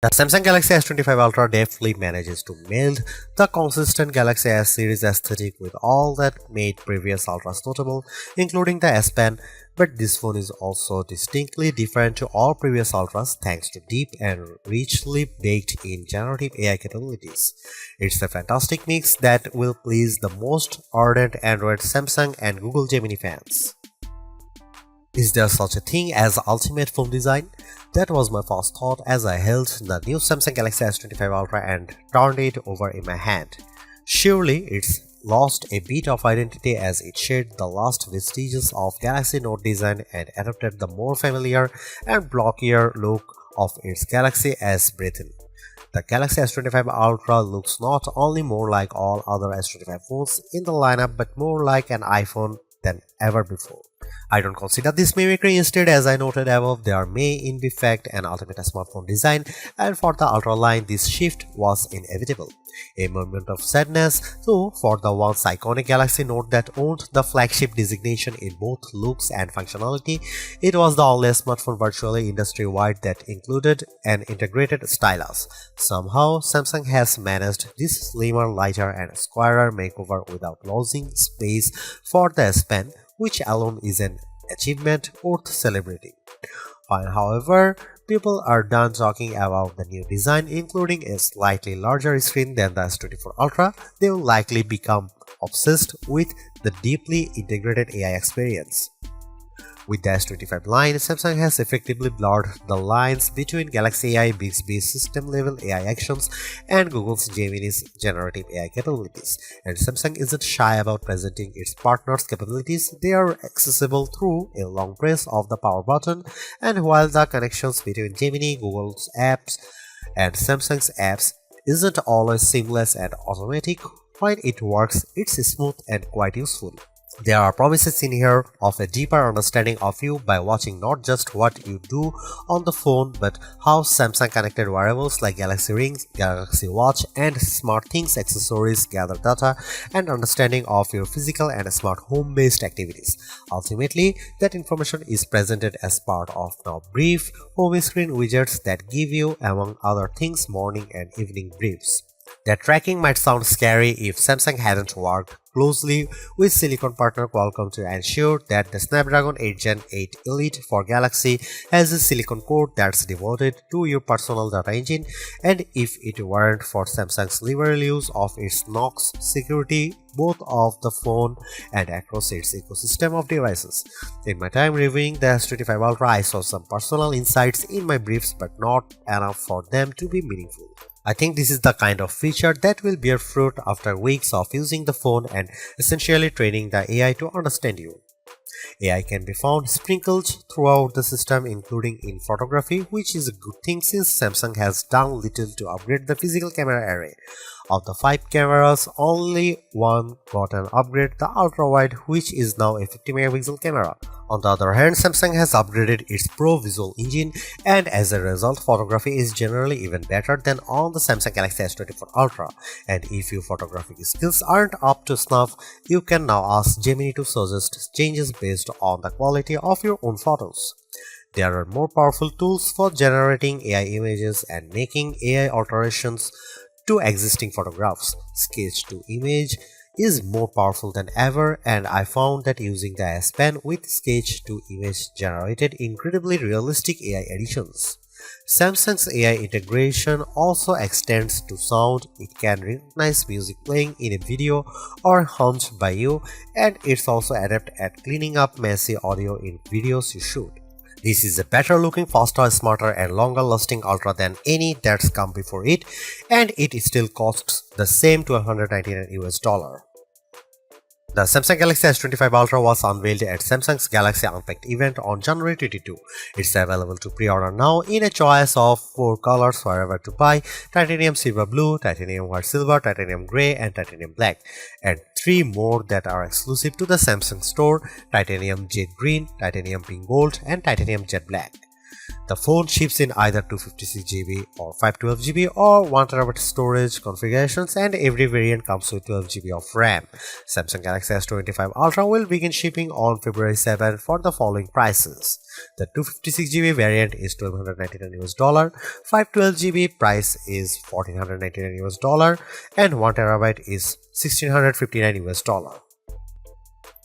The Samsung Galaxy S25 Ultra deftly manages to meld the consistent Galaxy S series aesthetic with all that made previous Ultras notable, including the S Pen, but this phone is also distinctly different to all previous Ultras thanks to deep and richly baked in generative AI capabilities. It's a fantastic mix that will please the most ardent Android, Samsung and Google Gemini fans. Is there such a thing as ultimate phone design? That was my first thought as I held the new Samsung Galaxy S25 Ultra and turned it over in my hand. Surely it's lost a bit of identity as it shed the last vestiges of Galaxy Note design and adopted the more familiar and blockier look of its Galaxy S Breathin. The Galaxy S25 Ultra looks not only more like all other S25 phones in the lineup but more like an iPhone than ever before. I don't consider this mimicry. Instead, as I noted above, there may in fact an ultimate smartphone design, and for the Ultra line this shift was inevitable. A moment of sadness, though, for the once iconic Galaxy Note that owned the flagship designation in both looks and functionality. It was the only smartphone virtually industry-wide that included an integrated stylus. Somehow, Samsung has managed this slimmer, lighter and squarer makeover without losing space for the S Pen, which alone is an achievement worth celebrating. Fine, however, people are done talking about the new design, including a slightly larger screen than the S24 Ultra. They will likely become obsessed with the deeply integrated AI experience. With the S25 line, Samsung has effectively blurred the lines between Galaxy AI Bixby's system-level AI actions and Google's Gemini's generative AI capabilities, and Samsung isn't shy about presenting its partners' capabilities. They are accessible through a long press of the power button, and while the connections between Gemini, Google's apps, and Samsung's apps isn't always seamless and automatic, when it works, it's smooth and quite useful. There are promises in here of a deeper understanding of you by watching not just what you do on the phone but how Samsung connected wearables like Galaxy Rings, Galaxy Watch and SmartThings accessories gather data and understanding of your physical and smart home-based activities. Ultimately, that information is presented as part of now brief home screen widgets that give you, among other things, morning and evening briefs. That tracking might sound scary if Samsung hadn't worked closely with silicon partner Qualcomm to ensure that the Snapdragon 8 Gen 8 Elite for Galaxy has a silicon core that's devoted to your personal data engine, and if it weren't for Samsung's liberal use of its Knox security both of the phone and across its ecosystem of devices. In my time reviewing the S25 Ultra, I saw some personal insights in my briefs but not enough for them to be meaningful. I think this is the kind of feature that will bear fruit after weeks of using the phone and essentially training the AI to understand you. AI can be found sprinkled throughout the system, including in photography, which is a good thing since Samsung has done little to upgrade the physical camera array. Of the 5 cameras, only one got an upgrade, the ultra-wide, which is now a 50 megapixel camera. On the other hand, Samsung has upgraded its Pro Visual engine, and as a result, photography is generally even better than on the Samsung Galaxy S24 Ultra. And if your photographic skills aren't up to snuff, you can now ask Gemini to suggest changes based on the quality of your own photos. There are more powerful tools for generating AI images and making AI alterations to existing photographs. Sketch to image is more powerful than ever, and I found that using the S Pen with sketch to image generated incredibly realistic AI editions. Samsung's AI integration also extends to sound. It can recognize music playing in a video or hummed by you, and it's also adept at cleaning up messy audio in videos you shoot. This is a better looking, faster, smarter and longer lasting Ultra than any that's come before it, and it still costs the same $199 US. The Samsung Galaxy S25 Ultra was unveiled at Samsung's Galaxy Unpacked event on January 22. It's available to pre-order now in a choice of 4 colors wherever to buy: titanium silver blue, titanium white silver, titanium grey and titanium black, and 3 more that are exclusive to the Samsung store: titanium jade green, titanium pink gold and titanium jet black. The phone ships in either 256GB or 512GB or 1TB storage configurations, and every variant comes with 12GB of RAM. Samsung Galaxy S25 Ultra will begin shipping on February 7 for the following prices. The 256GB variant is $1,299 US, 512GB price is $1,499 US, and 1TB is $1,659 US.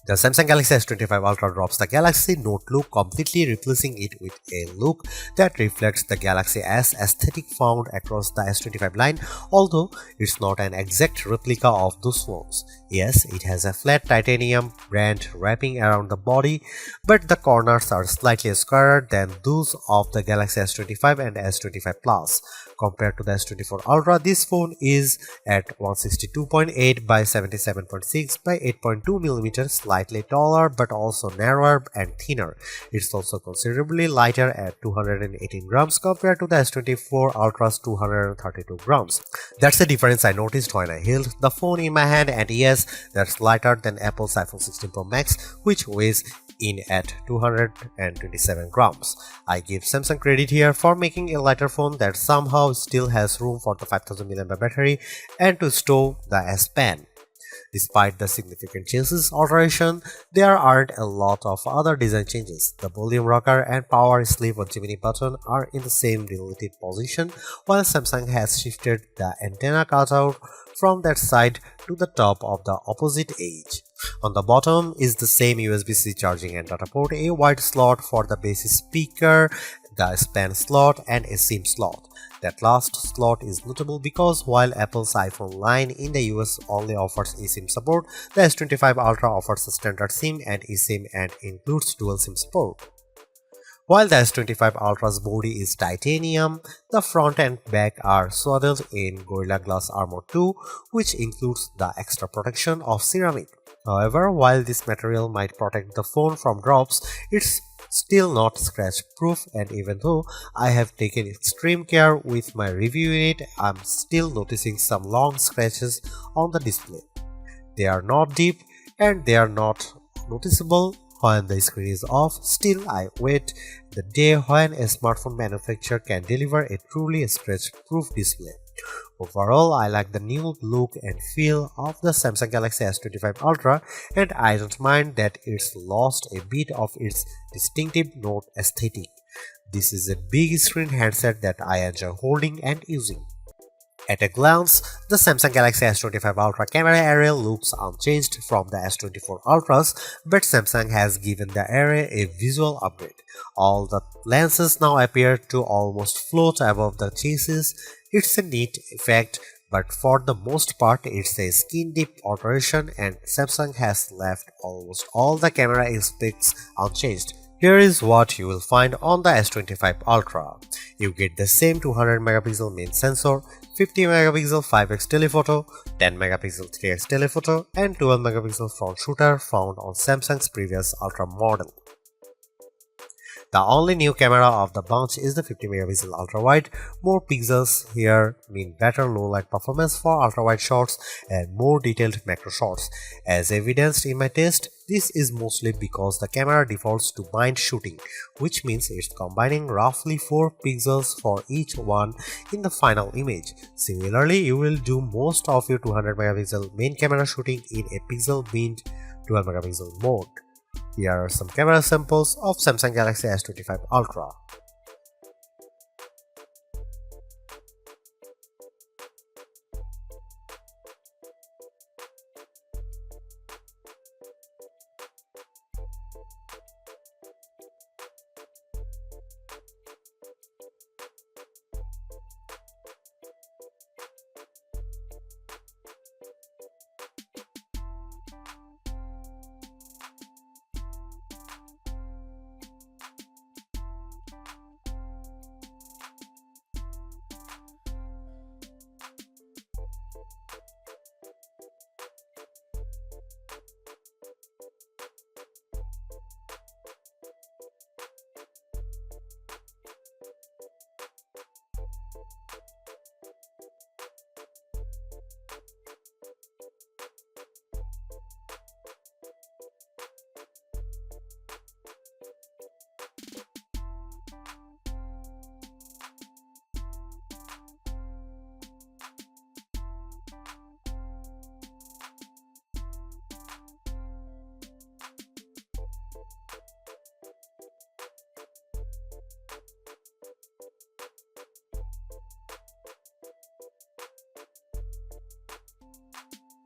The Samsung Galaxy S25 Ultra drops the Galaxy Note look, completely replacing it with a look that reflects the Galaxy S aesthetic found across the S25 line, although it's not an exact replica of those phones. Yes, it has a flat titanium band wrapping around the body, but the corners are slightly squarer than those of the Galaxy S25 and S25 Plus. Compared to the S24 Ultra, this phone is at 162.8 by 77.6 by 8.2mm, slightly taller but also narrower and thinner. It's also considerably lighter at 218 grams compared to the S24 Ultra's 232 grams. That's the difference I noticed when I held the phone in my hand, and yes, that's lighter than Apple's iPhone 16 Pro Max, which weighs in at 227 grams. I give Samsung credit here for making a lighter phone that somehow still has room for the 5000 mAh battery and to store the S Pen. Despite the significant changes alteration, there aren't a lot of other design changes. The volume rocker and power sleep on Gemini button are in the same relative position, while Samsung has shifted the antenna cutout from that side to the top of the opposite edge. On the bottom is the same USB-C charging and data port, a wide slot for the base speaker, the span slot, and a SIM slot. That last slot is notable because while Apple's iPhone line in the US only offers eSIM support, the S25 Ultra offers a standard SIM and eSIM and includes dual SIM support. While the S25 Ultra's body is titanium, the front and back are swaddled in Gorilla Glass Armor 2, which includes the extra protection of ceramic. However, while this material might protect the phone from drops, it's still not scratch proof, and even though I have taken extreme care with my review unit, I'm still noticing some long scratches on the display. They are not deep and they are not noticeable when the screen is off. Still, I wait the day when a smartphone manufacturer can deliver a truly scratch-proof display. Overall, I like the new look and feel of the Samsung Galaxy S25 Ultra, and I don't mind that it's lost a bit of its distinctive Note aesthetic. This is a big screen handset that I enjoy holding and using. At a glance, the Samsung Galaxy S25 Ultra camera area looks unchanged from the S24 Ultras, but Samsung has given the array a visual upgrade. All the lenses now appear to almost float above the chassis. It's a neat effect, but for the most part it's a skin-deep alteration, and Samsung has left almost all the camera aspects unchanged. Here is what you will find on the S25 Ultra. You get the same 200MP main sensor, 50MP 5x telephoto, 10MP 3x telephoto, and 12MP front shooter found on Samsung's previous Ultra model. The only new camera of the bunch is the 50MP ultra-wide. More pixels here mean better low-light performance for ultra-wide shots and more detailed macro shots. As evidenced in my test, this is mostly because the camera defaults to bind shooting, which means it's combining roughly 4 pixels for each one in the final image. Similarly, you will do most of your 200MP main camera shooting in a pixel-binned 12MP mode. Here are some camera samples of Samsung Galaxy S25 Ultra.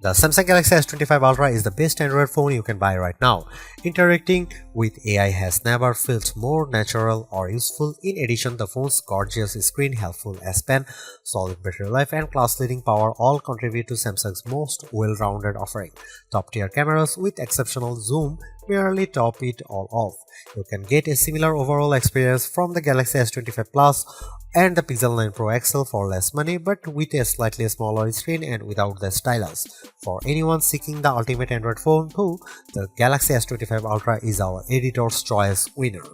The Samsung Galaxy S25 Ultra is the best Android phone you can buy right now. Interacting with AI has never felt more natural or useful. In addition, the phone's gorgeous screen, helpful S Pen, solid battery life, and class-leading power all contribute to Samsung's most well-rounded offering. Top-tier cameras with exceptional zoom merely top it all off. You can get a similar overall experience from the Galaxy S25 Plus and the Pixel 9 Pro XL for less money, but with a slightly smaller screen and without the stylus. For anyone seeking the ultimate Android phone too, the Galaxy S25 Ultra is our editor's choice winner.